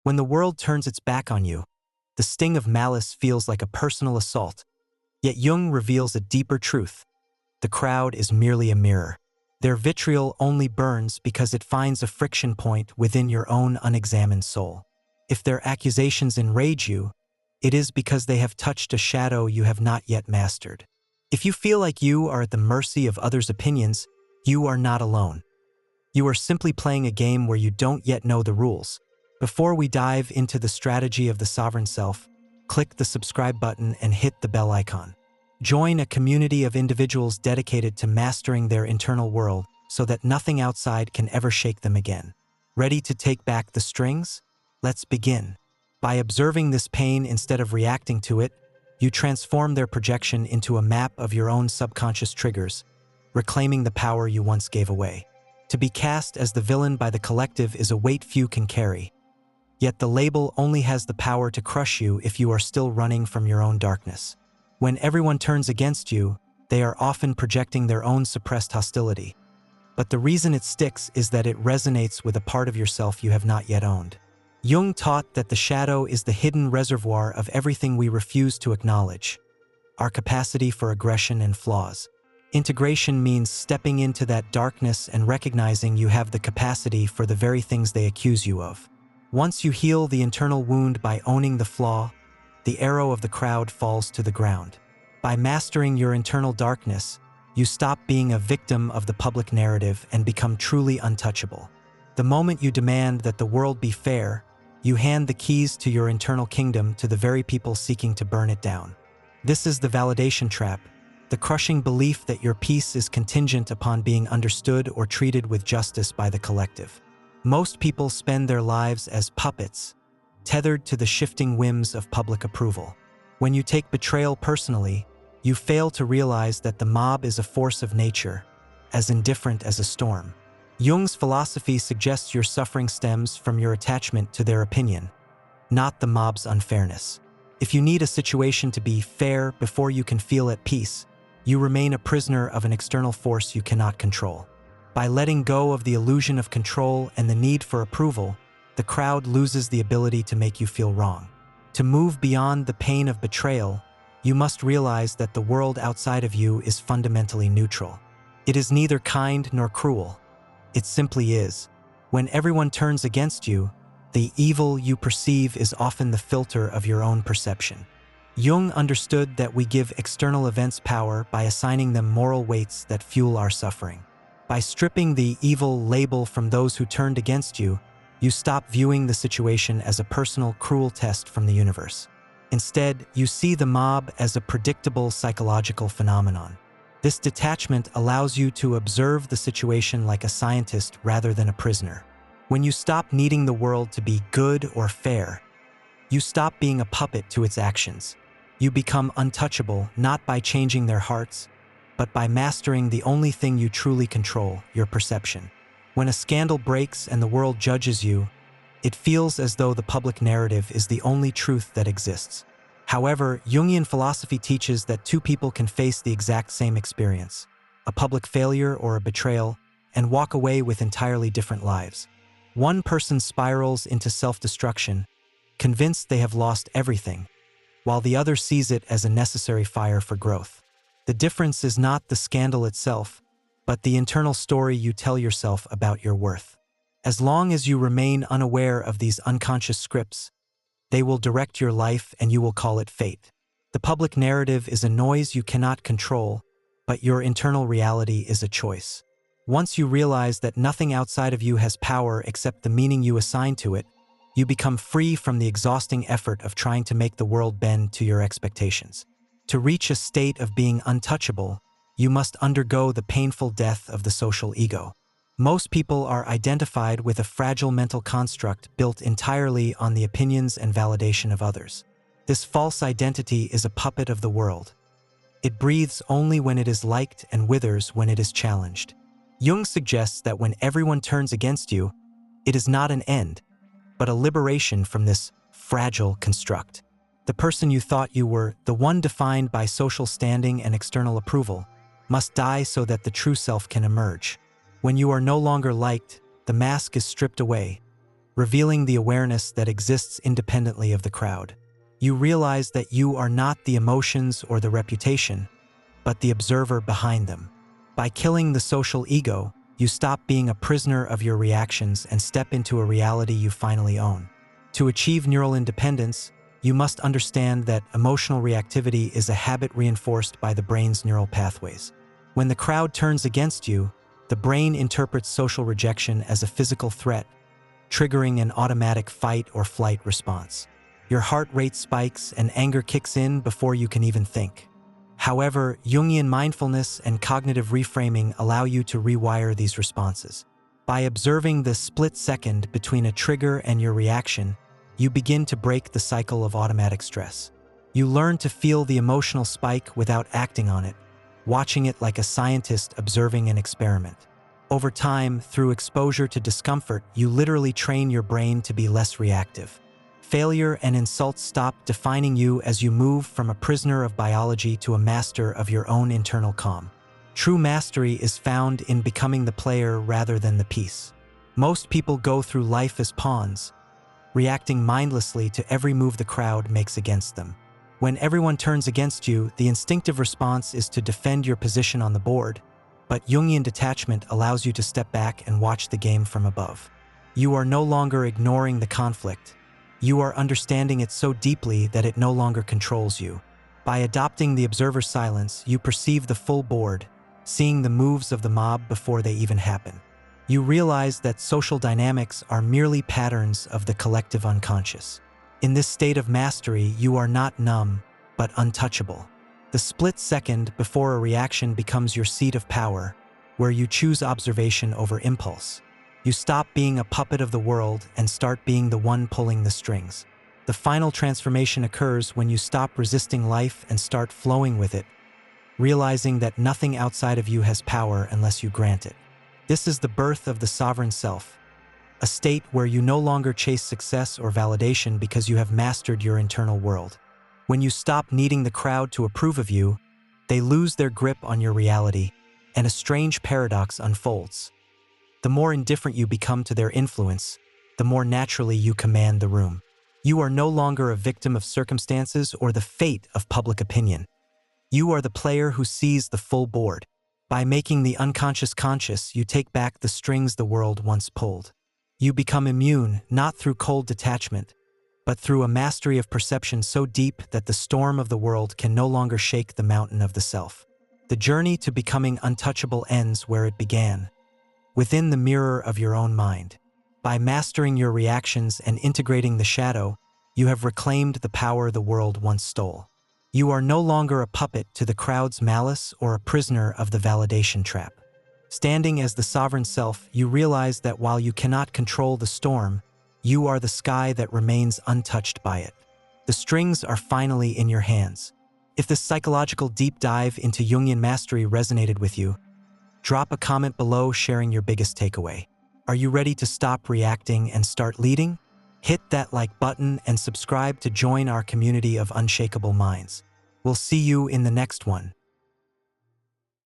When the world turns its back on you, the sting of malice feels like a personal assault. Yet Jung reveals a deeper truth. The crowd is merely a mirror. Their vitriol only burns because it finds a friction point within your own unexamined soul. If their accusations enrage you, it is because they have touched a shadow you have not yet mastered. If you feel like you are at the mercy of others' opinions, you are not alone. You are simply playing a game where you don't yet know the rules. Before we dive into the strategy of the sovereign self, click the subscribe button and hit the bell icon. Join a community of individuals dedicated to mastering their internal world so that nothing outside can ever shake them again. Ready to take back the strings? Let's begin. By observing this pain instead of reacting to it, you transform their projection into a map of your own subconscious triggers, reclaiming the power you once gave away. To be cast as the villain by the collective is a weight few can carry. Yet the label only has the power to crush you if you are still running from your own darkness. When everyone turns against you, they are often projecting their own suppressed hostility. But the reason it sticks is that it resonates with a part of yourself you have not yet owned. Jung taught that the shadow is the hidden reservoir of everything we refuse to acknowledge, our capacity for aggression and flaws. Integration means stepping into that darkness and recognizing you have the capacity for the very things they accuse you of. Once you heal the internal wound by owning the flaw, the arrow of the crowd falls to the ground. By mastering your internal darkness, you stop being a victim of the public narrative and become truly untouchable. The moment you demand that the world be fair, you hand the keys to your internal kingdom to the very people seeking to burn it down. This is the validation trap, the crushing belief that your peace is contingent upon being understood or treated with justice by the collective. Most people spend their lives as puppets, tethered to the shifting whims of public approval. When you take betrayal personally, you fail to realize that the mob is a force of nature, as indifferent as a storm. Jung's philosophy suggests your suffering stems from your attachment to their opinion, not the mob's unfairness. If you need a situation to be fair before you can feel at peace, you remain a prisoner of an external force you cannot control. By letting go of the illusion of control and the need for approval, the crowd loses the ability to make you feel wrong. To move beyond the pain of betrayal, you must realize that the world outside of you is fundamentally neutral. It is neither kind nor cruel. It simply is. When everyone turns against you, the evil you perceive is often the filter of your own perception. Jung understood that we give external events power by assigning them moral weights that fuel our suffering. By stripping the evil label from those who turned against you, you stop viewing the situation as a personal, cruel test from the universe. Instead, you see the mob as a predictable psychological phenomenon. This detachment allows you to observe the situation like a scientist rather than a prisoner. When you stop needing the world to be good or fair, you stop being a puppet to its actions. You become untouchable not by changing their hearts, but by mastering the only thing you truly control, your perception. When a scandal breaks and the world judges you, it feels as though the public narrative is the only truth that exists. However, Jungian philosophy teaches that two people can face the exact same experience, a public failure or a betrayal, and walk away with entirely different lives. One person spirals into self-destruction, convinced they have lost everything, while the other sees it as a necessary fire for growth. The difference is not the scandal itself, but the internal story you tell yourself about your worth. As long as you remain unaware of these unconscious scripts, they will direct your life and you will call it fate. The public narrative is a noise you cannot control, but your internal reality is a choice. Once you realize that nothing outside of you has power except the meaning you assign to it, you become free from the exhausting effort of trying to make the world bend to your expectations. To reach a state of being untouchable, you must undergo the painful death of the social ego. Most people are identified with a fragile mental construct built entirely on the opinions and validation of others. This false identity is a puppet of the world. It breathes only when it is liked and withers when it is challenged. Jung suggests that when everyone turns against you, it is not an end, but a liberation from this fragile construct. The person you thought you were, the one defined by social standing and external approval, must die so that the true self can emerge. When you are no longer liked, the mask is stripped away, revealing the awareness that exists independently of the crowd. You realize that you are not the emotions or the reputation, but the observer behind them. By killing the social ego, you stop being a prisoner of your reactions and step into a reality you finally own. To achieve neural independence, you must understand that emotional reactivity is a habit reinforced by the brain's neural pathways. When the crowd turns against you, the brain interprets social rejection as a physical threat, triggering an automatic fight or flight response. Your heart rate spikes and anger kicks in before you can even think. However, Jungian mindfulness and cognitive reframing allow you to rewire these responses. By observing the split second between a trigger and your reaction, you begin to break the cycle of automatic stress. You learn to feel the emotional spike without acting on it, watching it like a scientist observing an experiment. Over time, through exposure to discomfort, you literally train your brain to be less reactive. Failure and insults stop defining you as you move from a prisoner of biology to a master of your own internal calm. True mastery is found in becoming the player rather than the piece. Most people go through life as pawns, reacting mindlessly to every move the crowd makes against them. When everyone turns against you, the instinctive response is to defend your position on the board, but Jungian detachment allows you to step back and watch the game from above. You are no longer ignoring the conflict. You are understanding it so deeply that it no longer controls you. By adopting the observer's silence, you perceive the full board, seeing the moves of the mob before they even happen. You realize that social dynamics are merely patterns of the collective unconscious. In this state of mastery, you are not numb, but untouchable. The split second before a reaction becomes your seat of power, where you choose observation over impulse. You stop being a puppet of the world and start being the one pulling the strings. The final transformation occurs when you stop resisting life and start flowing with it, realizing that nothing outside of you has power unless you grant it. This is the birth of the sovereign self, a state where you no longer chase success or validation because you have mastered your internal world. When you stop needing the crowd to approve of you, they lose their grip on your reality, and a strange paradox unfolds. The more indifferent you become to their influence, the more naturally you command the room. You are no longer a victim of circumstances or the fate of public opinion. You are the player who sees the full board. By making the unconscious conscious, you take back the strings the world once pulled. You become immune, not through cold detachment, but through a mastery of perception so deep that the storm of the world can no longer shake the mountain of the self. The journey to becoming untouchable ends where it began, within the mirror of your own mind. By mastering your reactions and integrating the shadow, you have reclaimed the power the world once stole. You are no longer a puppet to the crowd's malice or a prisoner of the validation trap. Standing as the sovereign self, you realize that while you cannot control the storm, you are the sky that remains untouched by it. The strings are finally in your hands. If this psychological deep dive into Jungian mastery resonated with you, drop a comment below sharing your biggest takeaway. Are you ready to stop reacting and start leading? Hit that like button and subscribe to join our community of unshakable minds. We'll see you in the next one.